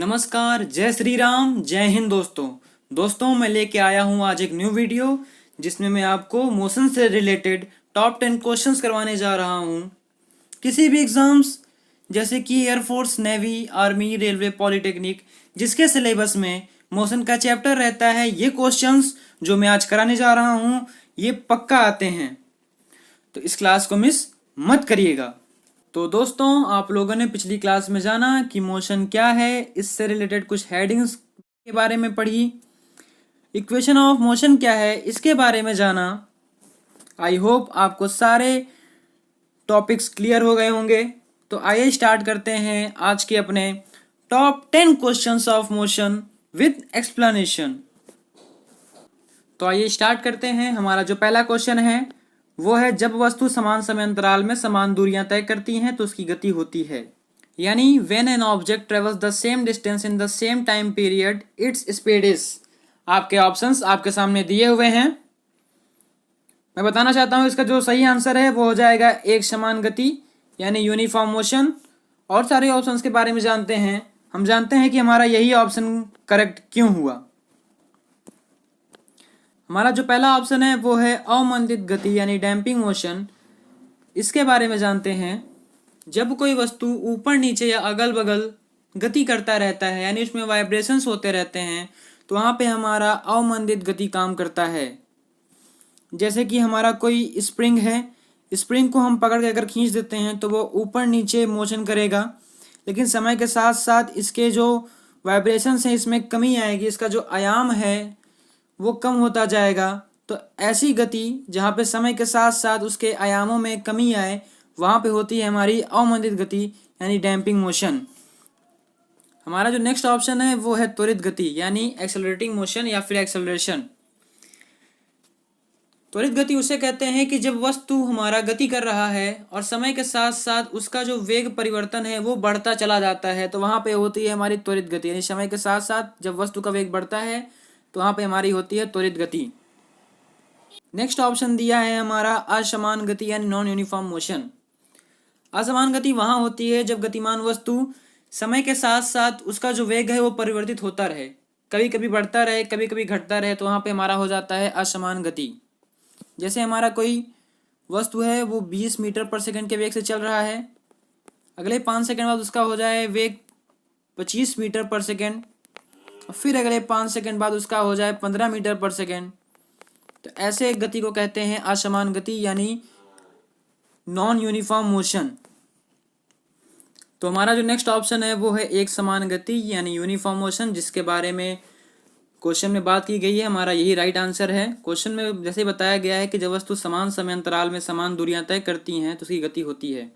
नमस्कार, जय श्री राम, जय हिंद दोस्तों मैं लेके आया हूँ आज एक न्यू वीडियो जिसमें मैं आपको मोशन से रिलेटेड टॉप 10 क्वेश्चंस करवाने जा रहा हूँ। किसी भी एग्जाम्स जैसे कि air force, navy, army, railway, polytechnic जिसके सिलेबस में मोशन का चैप्टर रहता है, ये क्वेश्चंस जो मैं आज कराने जा रहा हूँ ये पक्का आते हैं, तो इस क्लास को मिस मत करिएगा। तो दोस्तों, आप लोगों ने पिछली क्लास में जाना कि मोशन क्या है, इससे रिलेटेड कुछ हेडिंग्स के बारे में पढ़ी, इक्वेशन ऑफ मोशन क्या है इसके बारे में जाना। आई होप आपको सारे टॉपिक्स क्लियर हो गए होंगे। तो आइए स्टार्ट करते हैं आज के अपने top 10 questions of motion with explanation. तो आइए स्टार्ट करते हैं। हमारा जो पहला क्वेश्चन है वो है, जब वस्तु समान समय अंतराल में समान दूरियां तय करती हैं तो उसकी गति होती है। यानी when an object travels the same distance in the same time period its speed is. आपके ऑप्शंस आपके सामने दिए हुए हैं। मैं बताना चाहता हूं इसका जो सही आंसर है वो हो जाएगा एक समान गति यानी यूनिफॉर्म मोशन। और सारे ऑप्शंस के बारे में जानते हैं। हम जानते हैं कि हमारा यही ऑप्शन करेक्ट क्यों हुआ। हमारा जो पहला ऑप्शन है वो है अवमंदित गति यानी डैम्पिंग मोशन। इसके बारे में जानते हैं। जब कोई वस्तु ऊपर नीचे या अगल बगल गति करता रहता है यानी उसमें वाइब्रेशंस होते रहते हैं तो वहाँ पे हमारा अवमंदित गति काम करता है। जैसे कि हमारा कोई स्प्रिंग है, स्प्रिंग को हम पकड़ के अगर खींच देते हैं तो वो ऊपर नीचे मोशन करेगा, लेकिन समय के साथ साथ इसके जो वाइब्रेशंस हैं इसमें कमी आएगी, इसका जो आयाम है वो कम होता जाएगा। तो ऐसी गति जहाँ पे समय के साथ साथ उसके आयामों में कमी आए वहाँ पे होती है हमारी अवमंदित गति यानी डैम्पिंग मोशन। हमारा जो नेक्स्ट ऑप्शन है वो है त्वरित गति यानी एक्सेलरेटिंग मोशन या फिर एक्सेलरेशन। त्वरित गति उसे कहते हैं कि जब वस्तु हमारा गति कर रहा है और समय के साथ साथ उसका जो वेग परिवर्तन है वो बढ़ता चला जाता है, तो वहाँ पे होती है हमारी त्वरित गति। यानी समय के साथ साथ जब वस्तु का वेग बढ़ता है तो वहाँ पे हमारी होती है त्वरित गति। नेक्स्ट ऑप्शन दिया है हमारा असमान गति यानी नॉन यूनिफॉर्म मोशन। असमान गति वहाँ होती है जब गतिमान वस्तु समय के साथ साथ उसका जो वेग है वो परिवर्तित होता रहे, कभी कभी बढ़ता रहे कभी कभी घटता रहे, तो वहाँ पे हमारा हो जाता है असमान गति। जैसे हमारा कोई वस्तु है वो 20 मीटर पर सेकंड के वेग से चल रहा है, अगले 5 सेकंड बाद उसका हो जाए वेग 25 मीटर पर सेकंड, और फिर अगले 5 सेकंड बाद उसका हो जाए 15 मीटर पर सेकंड। तो ऐसे गति को कहते हैं असमान गति यानी नॉन यूनिफॉर्म मोशन। तो हमारा जो नेक्स्ट ऑप्शन है वो है एक समान गति यानी यूनिफॉर्म मोशन, जिसके बारे में क्वेश्चन में बात की गई है। हमारा यही राइट आंसर है। क्वेश्चन में जैसे बताया गया है कि जब वस्तु समान समय अंतराल में समान दूरियां तय करती हैं तो उसकी गति होती है,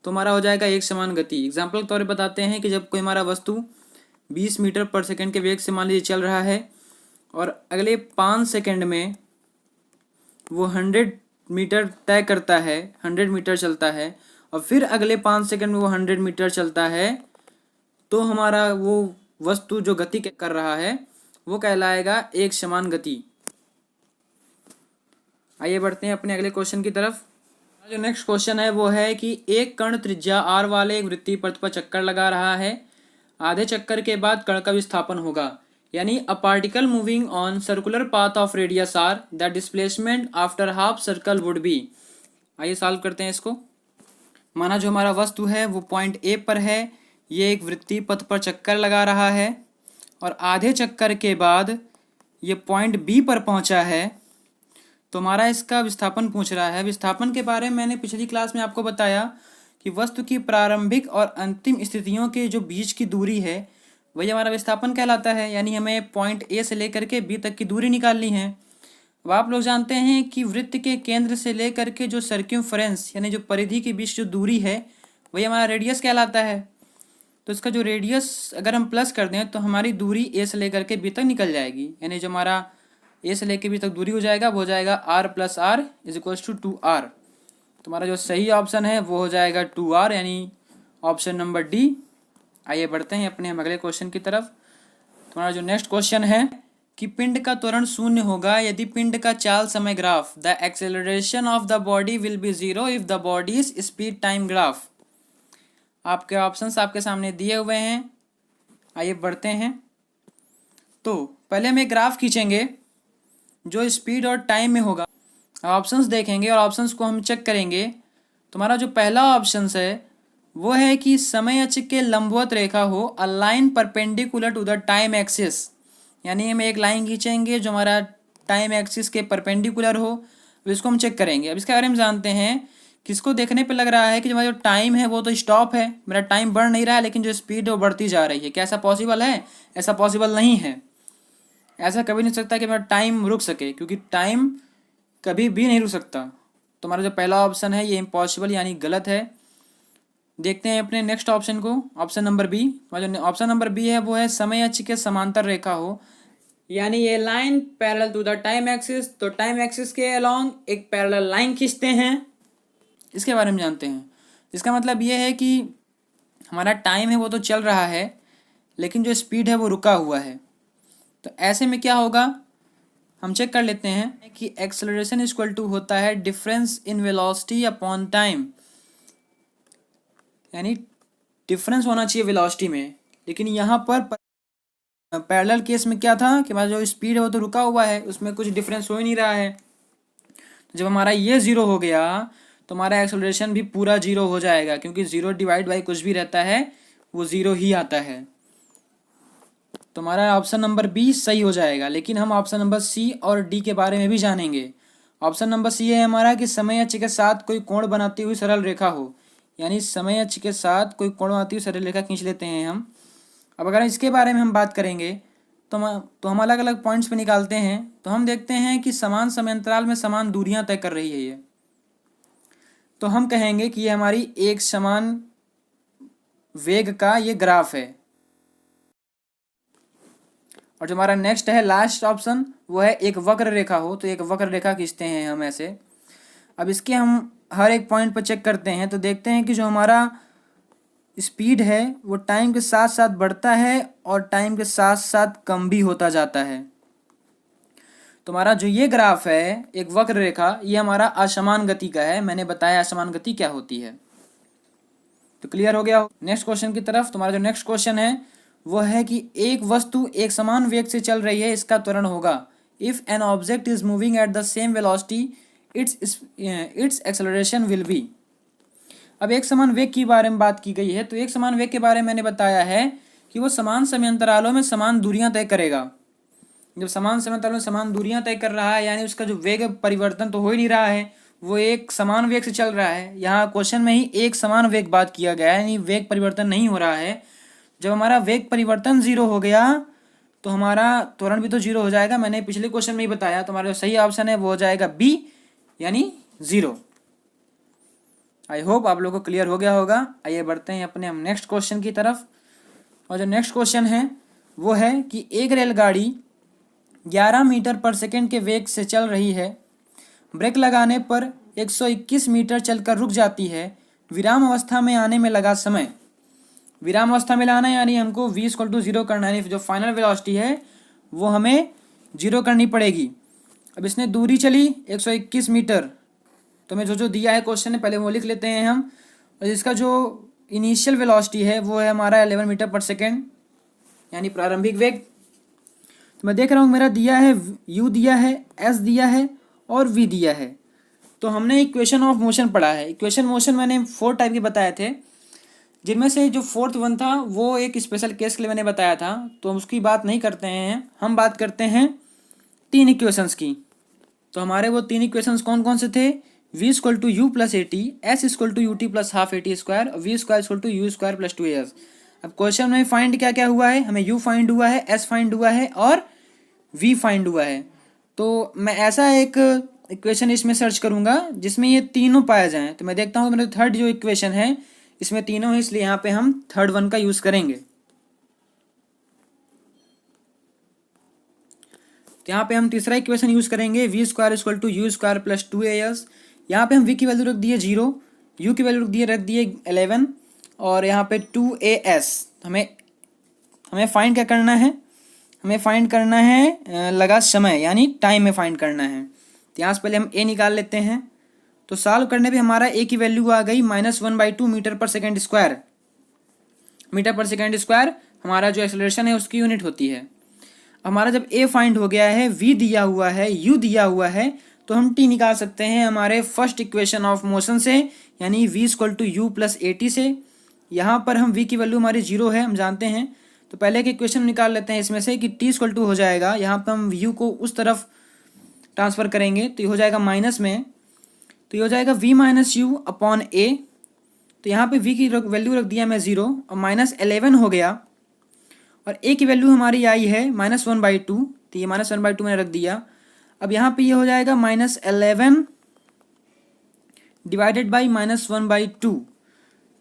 तो हमारा हो जाएगा एक समान गति। एग्जाम्पल के तौर पर बताते हैं कि जब कोई हमारा वस्तु 20 मीटर पर सेकंड के वेग से मान लीजिए चल रहा है और अगले 5 सेकंड में वो 100 मीटर तय करता है, 100 मीटर चलता है, और फिर अगले 5 सेकंड में वो 100 मीटर चलता है, तो हमारा वो वस्तु जो गति कर रहा है वो कहलाएगा एक समान गति। आइए बढ़ते हैं अपने अगले क्वेश्चन की तरफ। जो नेक्स्ट क्वेश्चन है वो है कि एक कण त्रिज्या r वाले एक वृत्तीय पथ पर चक्कर लगा रहा है, आधे चक्कर के बाद कण का विस्थापन होगा। यानी a particle moving on circular path of radius r the displacement after half circle would be. आइए सॉल्व करते हैं इसको। माना जो हमारा वस्तु है वो पॉइंट ए पर है, ये एक वृत्तीय पथ पर चक्कर लगा रहा है और आधे चक्कर के बाद ये पॉइंट बी पर पहुंचा है, तो हमारा इसका विस्थापन पूछ रहा है। विस्थापन के बारे में मैंने पिछली क्लास में आपको बताया कि वस्तु की प्रारंभिक और अंतिम स्थितियों के जो बीच की दूरी है वही हमारा विस्थापन कहलाता है। यानी हमें पॉइंट ए से लेकर के बी तक की दूरी निकालनी है। अब आप लोग जानते हैं कि वृत्त के केंद्र से लेकर के जो सर्क्यूम्फरेंस यानी जो परिधि के बीच जो दूरी है वही हमारा रेडियस कहलाता है। तो इसका जो रेडियस अगर हम प्लस कर दें तो हमारी दूरी ए से लेकर के बी तक निकल जाएगी। यानी जो हमारा ए से लेकर बी तक दूरी हो जाएगा वो हो जाएगा R plus R is equals to 2r। तो हमारा जो सही ऑप्शन है वो हो जाएगा 2r यानी ऑप्शन नंबर डी। आइए बढ़ते हैं अपने हम अगले क्वेश्चन की तरफ। तुम्हारा जो नेक्स्ट क्वेश्चन है कि पिंड का त्वरण शून्य होगा यदि पिंड का चाल समय graph the acceleration of the body will be 0 if the body speed time graph. आपके ऑप्शंस आपके सामने दिए हुए हैं। आइए बढ़ते हैं। तो पहले हम एक ग्राफ खींचेंगे जो स्पीड और टाइम में होगा। ऑप्शंस देखेंगे और ऑप्शंस को हम चेक करेंगे। तुम्हारा जो पहला ऑप्शंस है वो है कि समय अक्ष के लंबवत रेखा हो, a line perpendicular to the time axis. यानी हम एक लाइन खींचेंगे जो हमारा टाइम एक्सिस के परपेंडिकुलर हो, अब इसको हम चेक करेंगे। अब इसके बारे में जानते हैं कि इसको देखने पे लग रहा है कि हमारा जो टाइम है वो तो स्टॉप है, मेरा टाइम बढ़ नहीं रहा है, लेकिन जो स्पीड है वो बढ़ती जा रही है। क्या ऐसा पॉसिबल है? ऐसा पॉसिबल नहीं है। ऐसा कभी नहीं सकता कि मेरा टाइम रुक सके, क्योंकि टाइम कभी भी नहीं रुक सकता। तो हमारा जो पहला ऑप्शन है ये इम्पॉसिबल यानी गलत है। देखते हैं अपने नेक्स्ट ऑप्शन को, ऑप्शन नंबर बी। हमारा जो ऑप्शन नंबर बी है वो है समय अक्ष के समांतर रेखा हो, यानी ये line parallel to the time axis. तो टाइम एक्सिस के अलोंग एक पैरेलल लाइन खींचते हैं, इसके बारे में जानते हैं। इसका मतलब ये है कि हमारा टाइम है वो तो चल रहा है, लेकिन जो स्पीड है वो रुका हुआ है। तो ऐसे में क्या होगा हम चेक कर लेते हैं कि एक्सेलरेशन इक्वल टू होता है difference in velocity upon time. यानी डिफरेंस होना चाहिए वेलोसिटी में, लेकिन यहाँ पर पैरेलल केस में क्या था कि हमारा जो स्पीड है वो तो रुका हुआ है, उसमें कुछ डिफरेंस हो ही नहीं रहा है। तो जब हमारा ये ज़ीरो हो गया तो हमारा एक्सेलरेशन भी पूरा ज़ीरो हो जाएगा, क्योंकि ज़ीरो डिवाइड बाई कुछ भी रहता है वो ज़ीरो ही आता है। तो हमारा ऑप्शन नंबर बी सही हो जाएगा। लेकिन हम ऑप्शन नंबर सी और डी के बारे में भी जानेंगे। ऑप्शन नंबर सी है हमारा कि समय अक्ष के साथ कोई कोण बनाती हुई सरल रेखा हो, यानी समय अक्ष के साथ कोई कोण बनाती हुई सरल रेखा खींच लेते हैं हम। अब अगर इसके बारे में हम बात करेंगे तो हम अलग अलग पॉइंट्स पे निकालते हैं। तो हम देखते हैं कि समान समय अंतराल में समान दूरियां तय कर रही है ये, तो हम कहेंगे कि ये हमारी एक समान वेग का ये ग्राफ है। और जो हमारा नेक्स्ट है लास्ट ऑप्शन वो है एक वक्र रेखा हो, तो एक वक्र रेखा खींचते हैं हम ऐसे। अब इसके हम हर एक पॉइंट पर चेक करते हैं, तो देखते हैं कि जो हमारा स्पीड है वो टाइम के साथ साथ बढ़ता है और टाइम के साथ साथ कम भी होता जाता है। तो हमारा जो ये ग्राफ है एक वक्र रेखा, ये हमारा असमान गति का है। मैंने बताया असमान गति क्या होती है। तो क्लियर हो गया। नेक्स्ट क्वेश्चन की तरफ। तुम्हारा जो नेक्स्ट क्वेश्चन है वो है कि एक वस्तु एक समान वेग से चल रही है, इसका त्वरण होगा। If N object is moving at the same velocity it's acceleration will be. अब एक समान वेग के बारे में बात की गई है, तो एक समान वेग के बारे में मैंने बताया है कि वो समान समय अंतरालों में समान दूरियां तय करेगा। जब समान समय अंतरालों में समान दूरियां तय कर रहा है, यानी उसका जो वेग परिवर्तन तो हो ही नहीं रहा है, वो एक समान वेग से चल रहा है। यहाँ क्वेश्चन में ही एक समान वेग बात किया गया है, यानी वेग परिवर्तन नहीं हो रहा है। जब हमारा वेग परिवर्तन जीरो हो गया तो हमारा त्वरण भी तो जीरो हो जाएगा। मैंने पिछले क्वेश्चन में ही बताया। तो हमारा जो सही ऑप्शन है वो हो जाएगा बी, यानी जीरो। आई होप आप लोगों को क्लियर हो गया होगा। आइए बढ़ते हैं अपने हम नेक्स्ट क्वेश्चन की तरफ। और जो नेक्स्ट क्वेश्चन है वो है कि एक रेलगाड़ी 11 मीटर पर सेकंड के वेग से चल रही है। ब्रेक लगाने पर 121 मीटर चलकर रुक जाती है। विराम अवस्था में आने में लगा समय। विराम अवस्था में लाना यानी हमको v इक्वल टू जीरो करना है, जो फाइनल वेलोसिटी है वो हमें जीरो करनी पड़ेगी। अब इसने दूरी चली 121 मीटर, तो हमें जो दिया है क्वेश्चन में पहले वो लिख लेते हैं हम। और इसका जो इनिशियल वेलोसिटी है वो है हमारा 11 मीटर पर सेकेंड, यानी प्रारंभिक वेग। तो मैं देख रहा हूँ मेरा दिया है u दिया है, s दिया है और v दिया है। तो हमने इक्वेशन ऑफ मोशन पढ़ा है। इक्वेशन मोशन मैंने 4 टाइप के बताए थे, जिनमें से जो फोर्थ वन था वो एक स्पेशल केस के लिए मैंने बताया था, तो हम उसकी बात नहीं करते हैं। हम बात करते हैं 3 इक्वेशंस की। तो हमारे वो 3 इक्वेशंस कौन कौन से थे? v equal to U plus A T, S equal to U T plus half A T square, V square equal to you square plus 2as। अब क्वेश्चन में फाइंड क्या क्या हुआ है? हमें u फाइंड हुआ है, s फाइंड हुआ है और v फाइंड हुआ है। तो मैं ऐसा एक इक्वेशन इसमें सर्च करूंगा जिसमें ये तीनों पाए जाएं। तो मैं देखता हूँ मेरा थर्ड जो इक्वेशन है इसमें तीनों है, इसलिए यहाँ पे हम थर्ड वन का यूज करेंगे। तो यहाँ पे हम तीसरा इक्वेशन यूज करेंगे, V square equal to you square plus 2as। यहाँ पे हम v की वैल्यू रख दिए 0, u की वैल्यू रख दिए 11 और यहाँ पे 2as। हमें फाइंड क्या करना है? हमें फाइंड करना है लगा समय, यानी टाइम में फाइंड करना है। तो यहाँ से पहले हम a निकाल लेते हैं। तो सॉल्व करने पे हमारा a की वैल्यू आ गई -1/2 मीटर पर सेकेंड स्क्वायर। मीटर पर सेकेंड स्क्वायर हमारा जो एक्सेलरेशन है उसकी यूनिट होती है। हमारा जब ए फाइंड हो गया है, वी दिया हुआ है, यू दिया हुआ है, तो हम टी निकाल सकते हैं हमारे फर्स्ट इक्वेशन ऑफ मोशन से, यानी V equal to U plus A T से। यहाँ पर हम वी की वैल्यू हमारी 0 है, हम जानते हैं। तो पहले के इक्वेशन निकाल लेते हैं इसमें से कि टी इक्वल टू हो जाएगा, यहाँ पर हम यू को उस तरफ ट्रांसफ़र करेंगे तो ये हो जाएगा माइनस में, तो ये हो जाएगा वी माइनस यू अपॉन ए। तो यहाँ पे वी की वैल्यू रख दिया मैं 0 और -11 हो गया, और ए की वैल्यू हमारी आई है -1/2, तो ये -1/2 मैंने रख दिया। अब यहाँ पे ये हो जाएगा -11 डिवाइडेड बाई -1/2,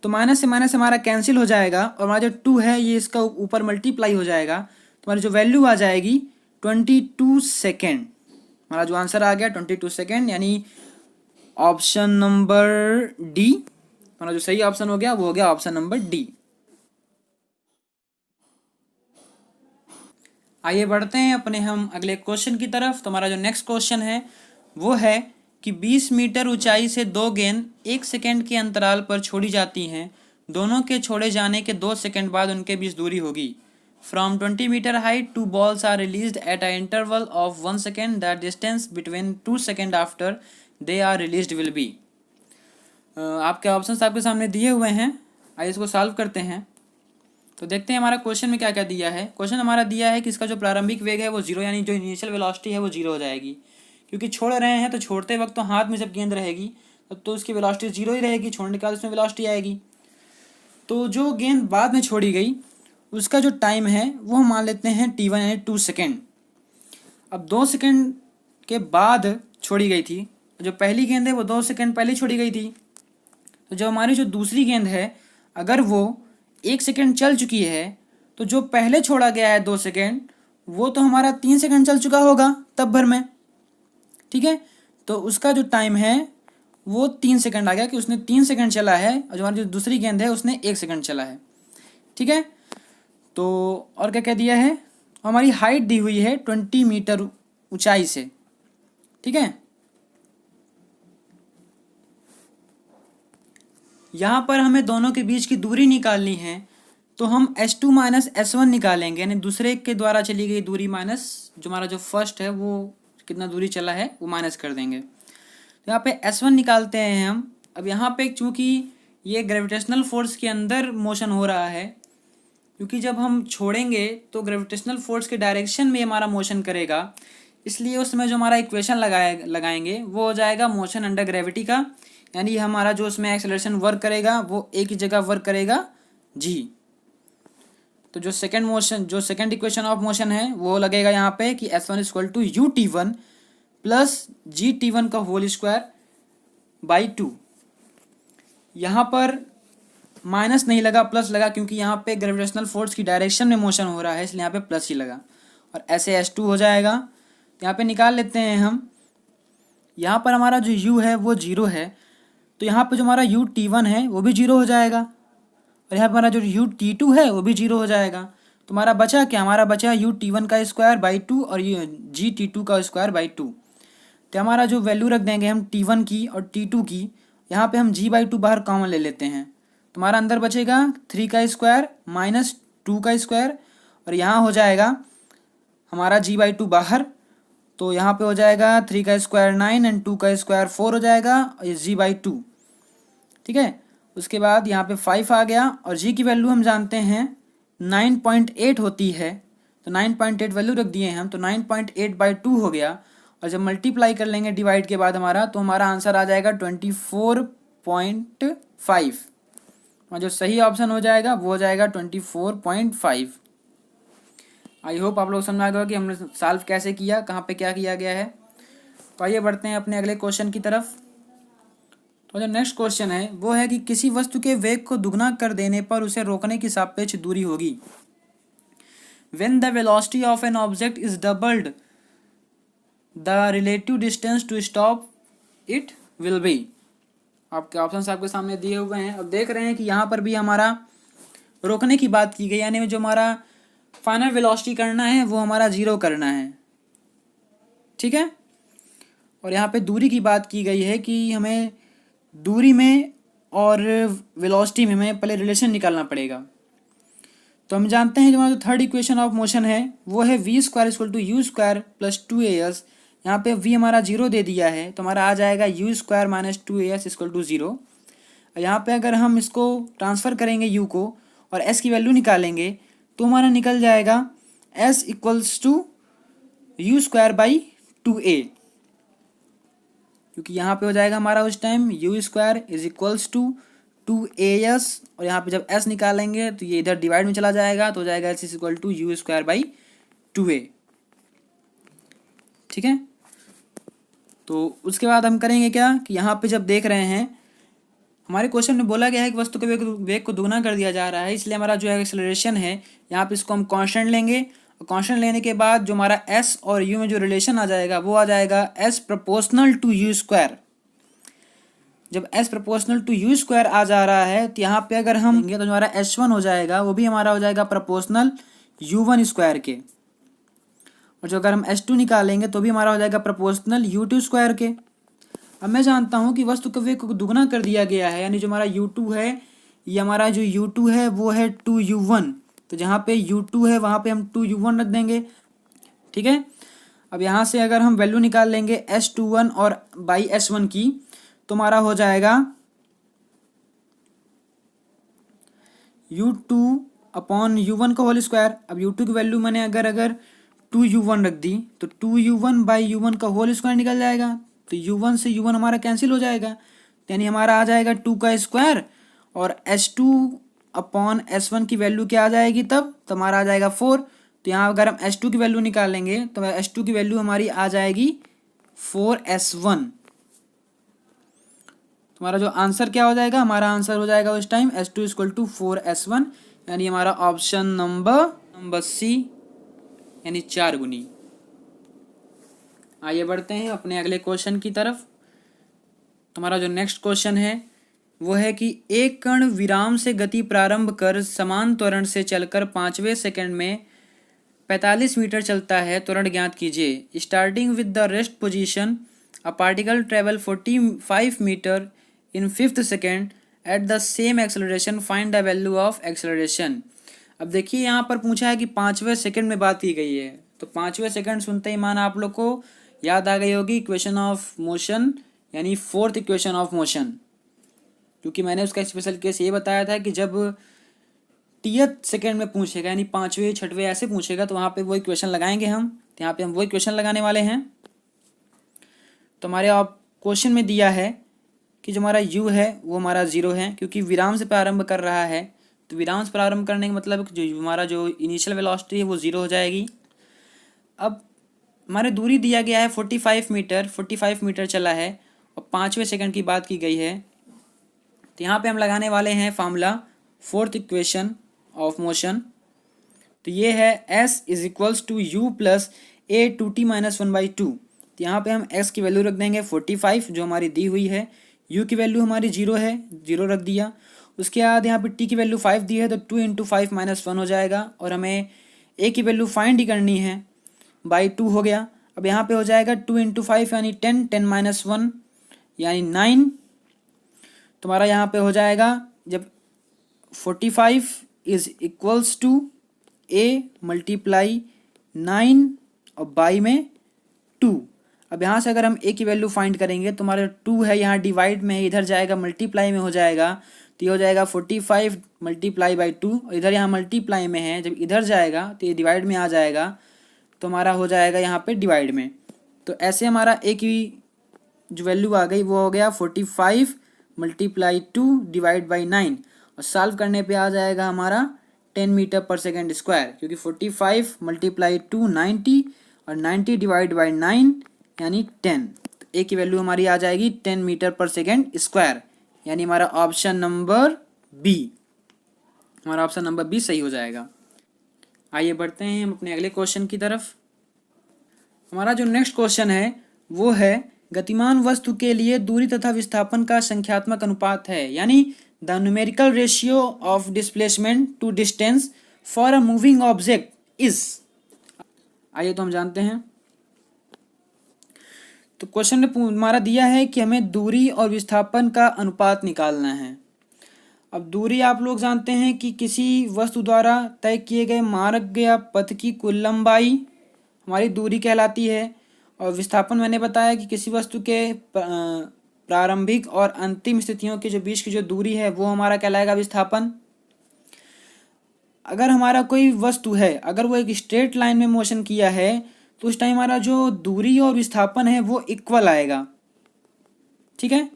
तो माइनस से माइनस हमारा कैंसिल हो जाएगा, और हमारा जो 2 है ये इसका ऊपर मल्टीप्लाई हो जाएगा, तो हमारी जो वैल्यू आ जाएगी 22 सेकेंड। हमारा जो आंसर आ गया 22 सेकेंड, यानी ऑप्शन नंबर डी हमारा जो सही ऑप्शन हो गया वो हो गया ऑप्शन नंबर डी। आइए बढ़ते हैं अपने हम अगले क्वेश्चन की तरफ। तो हमारा जो नेक्स्ट क्वेश्चन है वो है कि 20 मीटर ऊंचाई से 2 गेंद 1 सेकेंड के अंतराल पर छोड़ी जाती हैं। दोनों के छोड़े जाने के 2 सेकेंड बाद उनके बीच दूरी होगी। From 20 metre height 2 balls are released at an interval of 1 second. The distance between 2 seconds after they are released will be। आपके ऑप्शंस आपके सामने दिए हुए हैं, आइए इसको सॉल्व करते हैं। तो देखते हैं हमारा क्वेश्चन में क्या क्या दिया है। क्वेश्चन हमारा दिया है कि इसका जो प्रारंभिक वेग है वो 0, यानी जो इनिशियल वेलोसिटी है वो 0 हो जाएगी, क्योंकि छोड़ रहे हैं तो छोड़ते वक्त तो हाथ में जब गेंद रहेगी तब तो उसकी वेलोसिटी 0 ही रहेगी, छोड़ने के बाद उसमें वेलोसिटी आएगी। तो जो गेंद बाद में छोड़ी गई उसका जो टाइम है वो हम मान लेते हैं t1 यानी 2 सेकेंड। अब 2 सेकेंड के बाद छोड़ी गई थी, जो पहली गेंद है वो 2 सेकेंड पहले छोड़ी गई थी। तो जो हमारी जो दूसरी गेंद है अगर वो 1 सेकेंड चल चुकी है, तो जो पहले छोड़ा गया है 2 सेकेंड वो तो हमारा 3 सेकेंड चल चुका होगा तब भर में, ठीक है। तो उसका जो टाइम है वो 3 सेकेंड आ गया कि उसने 3 सेकेंड चला है, और जो हमारी जो दूसरी गेंद है उसने 1 सेकेंड चला है, ठीक है। तो और क्या कह दिया है, हमारी हाइट दी हुई है 20 मीटर ऊंचाई से, ठीक है। यहाँ पर हमें दोनों के बीच की दूरी निकालनी है, तो हम S2 माइनस S1 निकालेंगे, यानी दूसरे के द्वारा चली गई दूरी माइनस जो हमारा जो फर्स्ट है वो कितना दूरी चला है वो माइनस कर देंगे। तो यहाँ पे S1 निकालते हैं हम। अब यहाँ पे चूँकि ये ग्रेविटेशनल फोर्स के अंदर मोशन हो रहा है, क्योंकि जब हम छोड़ेंगे तो ग्रेविटेशनल फोर्स के डायरेक्शन में हमारा मोशन करेगा, इसलिए उसमें जो हमारा इक्वेशन लगाएंगे वो हो जाएगा मोशन अंडर ग्रेविटी का, यानी हमारा जो उसमें एक्सेलरेशन वर्क करेगा वो एक ही जगह वर्क करेगा जी। तो जो सेकंड इक्वेशन ऑफ मोशन है वो लगेगा यहाँ पे कि S1 equal to UT1 plus GT1 का होल स्क्वायर बाई 2। यहाँ पर माइनस नहीं लगा, प्लस लगा, क्योंकि यहाँ पे ग्रेविटेशनल फोर्स की डायरेक्शन में मोशन हो रहा है, इसलिए यहाँ पे प्लस ही लगा, और ऐसे S2 हो जाएगा। तो यहाँ पे निकाल लेते हैं हम। यहाँ पर हमारा जो U है वो 0 है, तो यहाँ पे जो हमारा UT1 है वो भी 0 हो जाएगा, और यहाँ पर हमारा जो UT2 है वो भी 0 हो जाएगा। तो हमारा बचा क्या, हमारा बचा UT1 का स्क्वायर बाई 2 और GT2 का स्क्वायर बाई 2। तो हमारा जो वैल्यू रख देंगे हम T1 की और T2 की, यहाँ पे हम G/2 बाहर कॉमन ले लेते हैं, तो हमारा अंदर बचेगा 3 का स्क्वायर माइनस 2 का स्क्वायर, और यहाँ हो जाएगा हमारा G/2 बाहर, तो यहाँ पे हो जाएगा 3 का स्क्वायर 9 एंड 2 का स्क्वायर 4 हो जाएगा, और ये G/2, ठीक है। उसके बाद यहाँ पे 5 आ गया, और G की वैल्यू हम जानते हैं 9.8 होती है, तो 9.8 वैल्यू रख दिए हम, तो 9.8/2 हो गया, और जब मल्टीप्लाई कर लेंगे डिवाइड के बाद हमारा, तो हमारा आंसर आ जाएगा 24.5। और जो सही ऑप्शन हो जाएगा वो हो जाएगा 24.5। आई होप आप लोग समझ आ गया कि हमने सॉल्व कैसे किया, कहाँ पे क्या किया गया है। तो आइए बढ़ते हैं अपने अगले क्वेश्चन की तरफ। तो जो नेक्स्ट क्वेश्चन है वो है कि किसी वस्तु के वेग को दुगना कर देने पर उसे रोकने की सापेक्ष दूरी होगी। When the velocity of an object is doubled, the relative distance to stop it will be। आपके ऑप्शंस आपके सामने दिए हुए हैं। अब देख रहे हैं कि यहाँ पर भी हमारा रोकने की बात की गई, यानी जो हमारा फाइनल वेलोसिटी करना है वो हमारा 0 करना है, ठीक है। और यहाँ पे दूरी की बात की गई है कि हमें दूरी में और वेलोसिटी में हमें पहले रिलेशन निकालना पड़ेगा। तो तो हम जानते हैं जो हमारा थर्ड इक्वेशन ऑफ मोशन है वो है V square equal to you square plus 2as। यहाँ पे v हमारा 0 दे दिया है तो हमारा आ जाएगा U square minus 2as equal to 0। यहाँ पे अगर हम इसको ट्रांसफ़र करेंगे u को और s की वैल्यू निकालेंगे तो हमारा निकल जाएगा s equals to you square by 2a, क्योंकि यहाँ पे हो जाएगा हमारा उस time U square is equals to 2as और यहाँ पे जब s निकालेंगे तो ये इधर डिवाइड में चला जाएगा तो हो जाएगा s is equal to you square by 2a। ठीक है, तो उसके बाद हम करेंगे क्या कि यहाँ पे जब देख रहे हैं हमारे क्वेश्चन में बोला गया है कि वस्तु के वेग को दोगुना कर दिया जा रहा है, इसलिए हमारा जो एक्सेलरेशन है यहाँ पे इसको हम कांस्टेंट लेंगे और कांस्टेंट लेने के बाद जो हमारा s और u में जो रिलेशन आ जाएगा वो आ जाएगा s proportional to you square. जब s proportional to you square आ जा रहा है तो यहाँ पे अगर हम लेंगे तो हमारा h1 हो जाएगा वो भी हमारा हो जाएगा प्रोपोर्शनल u1 स्क्वायर के, और जो अगर हम h2 निकालेंगे तो भी हमारा हो जाएगा प्रोपोर्शनल u2 स्क्वायर के। अब मैं जानता हूँ कि वस्तु के वेग को दुगना कर दिया गया है, यानी जो हमारा u2 है ये हमारा जो u2 है वो है 2u1, तो जहाँ पे u2 है वहाँ पे हम 2u1 रख देंगे। ठीक है, अब यहाँ से अगर हम वैल्यू निकाल लेंगे s21 और बाई s1 की तो हमारा हो जाएगा u2 अपॉन u1 का होल स्क्वायर। अब u2 की वैल्यू मैंने अगर 2u1 रख दी तो 2u1 बाई u1 का होल स्क्वायर निकल जाएगा, तो u1 से u1 हमारा कैंसिल हो जाएगा, यानी हमारा आ जाएगा 2 का स्क्वायर और s2 अपॉन s1 की वैल्यू क्या आ जाएगी तब तो हमारा आ जाएगा 4। तो यहाँ अगर हम s2 की वैल्यू निकालेंगे तो s2 की वैल्यू हमारी आ जाएगी 4s1। तुम्हारा जो आंसर क्या हो जाएगा, हमारा आंसर हो जाएगा उस time s2 equal to 4s1, यानी हमारा ऑप्शन नंबर सी यानी 4 गुनी। आइए बढ़ते हैं अपने अगले क्वेश्चन की तरफ। तुम्हारा जो नेक्स्ट क्वेश्चन है वो है कि एक कण विराम से गति प्रारंभ कर समान त्वरण से चलकर 5वें सेकंड में 45 मीटर चलता है, त्वरण ज्ञात कीजिए। Starting with the rest position a particle travel 45 metre in 5th second at the same acceleration, find the value of acceleration. अब देखिए यहाँ पर पूछा है कि 5वें सेकंड में बात की गई है, तो 5वें सेकंड सुनते ही मान आप लोग को याद आ गई होगी इक्वेशन ऑफ मोशन, यानी फोर्थ इक्वेशन ऑफ मोशन, क्योंकि मैंने उसका स्पेशल केस ये बताया था कि जब 30th सेकंड में पूछेगा यानी 5वें 6वें ऐसे पूछेगा तो वहाँ पे वो इक्वेशन लगाएंगे हम, तो यहाँ पे हम वो इक्वेशन लगाने वाले हैं। तो हमारे आप क्वेश्चन में दिया है कि जो हमारा u है वो हमारा 0 है, क्योंकि विराम से प्रारंभ कर रहा है, तो विराम से प्रारंभ करने का मतलब जो हमारा जो इनिशियल वेलोसिटी है वो 0 हो जाएगी। अब हमारे दूरी दिया गया है 45 मीटर, 45 मीटर चला है और 5वें सेकंड की बात की गई है, तो यहाँ पे हम लगाने वाले हैं formula fourth equation of motion. तो ये है s is equals to U plus A two T minus 1/2। तो यहाँ पे हम s की वैल्यू रख देंगे 45 जो हमारी दी हुई है, u की वैल्यू हमारी 0 है, 0 रख दिया। उसके बाद यहाँ पे t की वैल्यू 5 दी है तो 2 इंटू 5 माइनस 1 हो जाएगा, और हमें a की वैल्यू फाइंड ही करनी है, बाई 2 हो गया। अब यहाँ पे हो जाएगा 2 इंटू 5 यानी 10, 10 माइनस 1 यानी 9। तुम्हारा यहाँ पे हो जाएगा जब 45 is equals to a multiply 9 और बाई में 2। अब यहाँ से अगर हम a की वैल्यू फाइंड करेंगे तो हमारा 2 है यहाँ डिवाइड में है, इधर जाएगा मल्टीप्लाई में हो जाएगा, तो ये हो जाएगा 45 मल्टीप्लाई बाई 2, और इधर यहाँ मल्टीप्लाई में है, जब इधर जाएगा तो ये डिवाइड में आ जाएगा, तो हमारा हो जाएगा यहाँ पे डिवाइड में। तो ऐसे हमारा a की जो वैल्यू आ गई वो हो गया 45 मल्टीप्लाई 2 डिवाइड बाई 9, और सॉल्व करने पे आ जाएगा हमारा 10 मीटर पर सेकेंड स्क्वायर, क्योंकि 45 मल्टीप्लाई 2 90 और 90 डिवाइड बाई 9 यानी 10। तो a की वैल्यू हमारी आ जाएगी 10 मीटर पर सेकेंड स्क्वायर, यानी हमारा ऑप्शन नंबर बी, हमारा ऑप्शन नंबर बी सही हो जाएगा। आइए बढ़ते हैं हम अपने अगले क्वेश्चन की तरफ। हमारा जो नेक्स्ट क्वेश्चन है वो है गतिमान वस्तु के लिए दूरी तथा विस्थापन का संख्यात्मक अनुपात है, यानी the numerical ratio of displacement to distance for a moving object is. आइए तो हम जानते हैं। तो क्वेश्चन में हमारा दिया है कि हमें दूरी और विस्थापन का अनुपात निकालना है। अब दूरी आप लोग जानते हैं कि किसी वस्तु द्वारा तय किए गए मार्ग या पथ की कुल लंबाई हमारी दूरी कहलाती है। और विस्थापन मैंने बताया कि किसी वस्तु के प्रारंभिक और अंतिम स्थितियों के जो बीच की जो दूरी है वो हमारा कहलाएगा विस्थापन। अगर हमारा कोई वस्तु है, अगर वो एक स्ट्रेट लाइन में मोशन किया है तो उस टाइम हमारा जो दूरी और विस्थापन है वो इक्वल आएगा। ठीक है,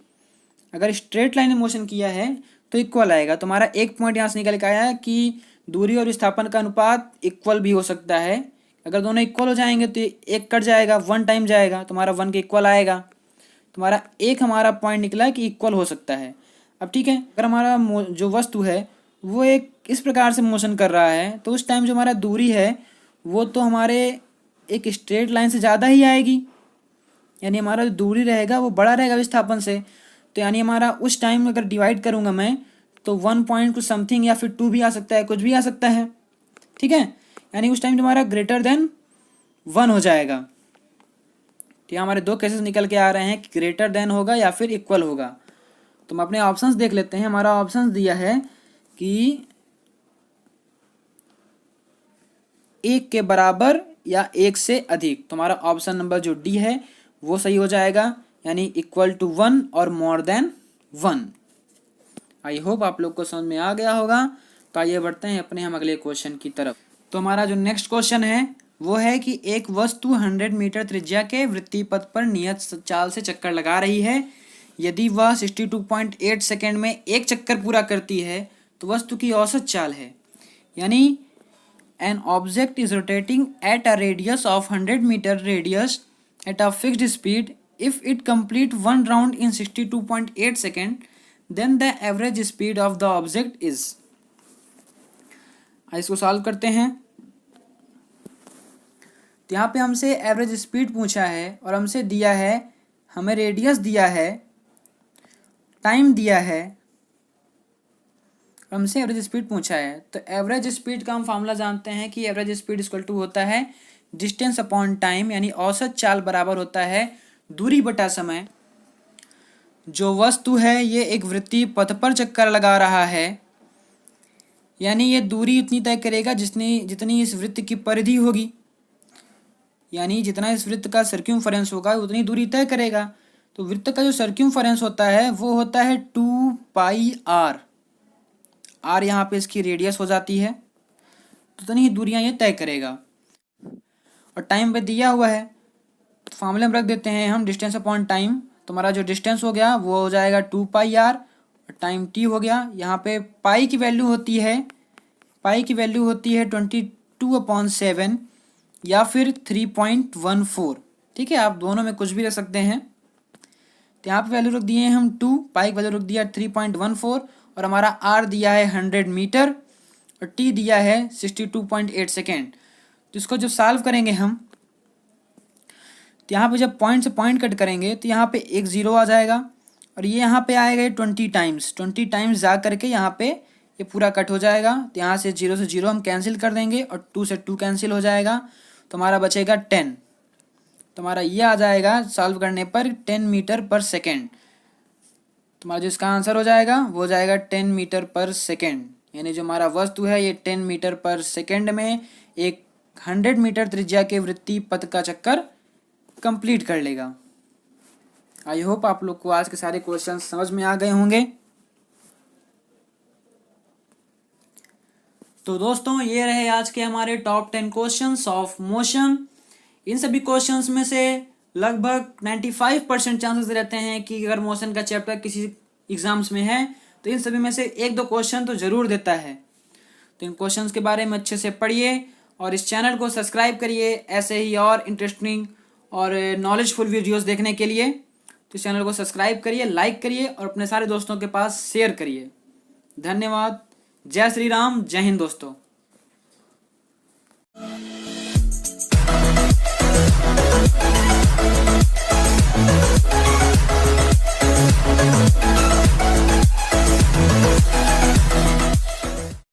अगर स्ट्रेट लाइन में मोशन किया है तो इक्वल आएगा। तो हमारा एक पॉइंट यहाँ से निकल के आया है कि दूरी और विस्थापन का अनुपात इक्वल भी हो सकता है। अगर दोनों इक्वल हो जाएंगे तो एक कट जाएगा, वन टाइम जाएगा तो हमारा वन के इक्वल आएगा। तुम्हारा हमारा पॉइंट निकला है कि इक्वल हो सकता है। अब ठीक है, अगर हमारा जो वस्तु है वो एक इस प्रकार से मोशन कर रहा है तो उस टाइम जो हमारा दूरी है वो तो हमारे एक स्ट्रेट लाइन से ज़्यादा ही आएगी, यानी हमारा जो दूरी रहेगा वो बड़ा रहेगा विस्थापन से। तो यानी हमारा उस टाइम अगर डिवाइड करूँगा मैं तो 1 पॉइंट टू समथिंग या फिर 2 भी आ सकता है, कुछ भी आ सकता है। ठीक है, यानी उस टाइम जो हमारा ग्रेटर देन 1 हो जाएगा। तो यहाँ हमारे 2 केसेस निकल के आ रहे हैं कि ग्रेटर देन होगा या फिर इक्वल होगा। तो हम अपने ऑप्शंस देख लेते हैं। हमारा ऑप्शंस दिया है कि 1 के बराबर या 1 से अधिक। तो हमारा ऑप्शन नंबर जो डी है वो सही हो जाएगा, यानी इक्वल टू 1 और मोर देन 1। आई होप आप लोग को समझ में आ गया होगा। तो आइए बढ़ते हैं अपने हम अगले क्वेश्चन की तरफ। तो हमारा जो नेक्स्ट क्वेश्चन है वो है कि एक वस्तु 100 मीटर त्रिज्या के वृत्तीय पथ पर नियत चाल से चक्कर लगा रही है। यदि वह 62.8 सेकेंड में एक चक्कर पूरा करती है तो वस्तु की औसत चाल है। यानी an object is rotating at a radius of 100 metre radius at a fixed speed. If it complete one round in 62.8 second then the average speed of the object is. इसको सॉल्व करते हैं। तो यहाँ पे हमसे एवरेज स्पीड पूछा है और हमसे दिया है, हमें रेडियस दिया है, टाइम दिया है, हमसे एवरेज स्पीड पूछा है। तो एवरेज स्पीड का हम फार्मूला जानते हैं कि एवरेज स्पीड इक्वल टू होता है डिस्टेंस अपॉन टाइम, यानी औसत चाल बराबर होता है दूरी बटा समय। जो वस्तु है ये एक वृत्तीय पथ पर चक्कर लगा रहा है, यानी ये दूरी उतनी तय करेगा जितनी इस वृत्त की परिधि होगी, यानी जितना इस वृत्त का सर्क्यूमफरेंस होगा उतनी दूरी तय करेगा। तो वृत्त का जो सर्क्यूमफरेंस होता है वो होता है 2 पाई आर। आर यहाँ पे इसकी रेडियस हो जाती है, तो उतनी ही दूरियाँ ये तय करेगा। और टाइम पे दिया हुआ है तो फार्मूले में रख देते हैं हम डिस्टेंस अपॉन टाइम। तुम्हारा जो डिस्टेंस हो गया वो हो जाएगा 2 पाई आर और टाइम टी हो गया। यहाँ पे पाई की वैल्यू होती है 22/7 या फिर 3.14। ठीक है, आप दोनों में कुछ भी रख सकते हैं। तो यहाँ पे वैल्यू रख दिए हैं हम 2, पाई की वैल्यू रख दिया 3.14 और हमारा आर दिया है 100 मीटर और टी दिया है 62.8 सेकेंड। तो इसको जब सॉल्व करेंगे हम तो यहाँ पे जब पॉइंट से पॉइंट कट करेंगे तो यहाँ पे एक 0 आ जाएगा और ये यहाँ पे आएगा 20 टाइम्स जा करके यहाँ पे ये पूरा कट हो जाएगा। तो यहाँ से 0 से 0 हम कैंसिल कर देंगे और 2 से 2 कैंसिल हो जाएगा, तो हमारा बचेगा 10। तो हमारा ये आ जाएगा सॉल्व करने पर 10 मीटर पर सेकेंड। तुम्हारा जो इसका आंसर हो जाएगा वो हो जाएगा 10 मीटर पर सेकेंड, यानी जो हमारा वस्तु है ये 10 मीटर पर सेकेंड में एक 100 मीटर त्रिज्या के वृत्तीय पथ का चक्कर कंप्लीट कर लेगा। आई होप आप लोग को आज के सारे क्वेश्चन समझ में आ गए होंगे। तो दोस्तों ये रहे आज के हमारे टॉप 10 क्वेश्चंस ऑफ मोशन। इन सभी क्वेश्चंस में से लगभग 95% चांसेस रहते हैं कि अगर मोशन का चैप्टर किसी एग्जाम्स में है तो इन सभी में से 1-2 क्वेश्चन तो जरूर देता है। तो इन क्वेश्चंस के बारे में अच्छे से पढ़िए और इस चैनल को सब्सक्राइब करिए ऐसे ही और इंटरेस्टिंग और नॉलेजफुल वीडियोस देखने के लिए। तो इस चैनल को सब्सक्राइब करिए, लाइक करिए और अपने सारे दोस्तों के पास शेयर करिए। धन्यवाद। जय श्री राम, जय हिंद दोस्तों।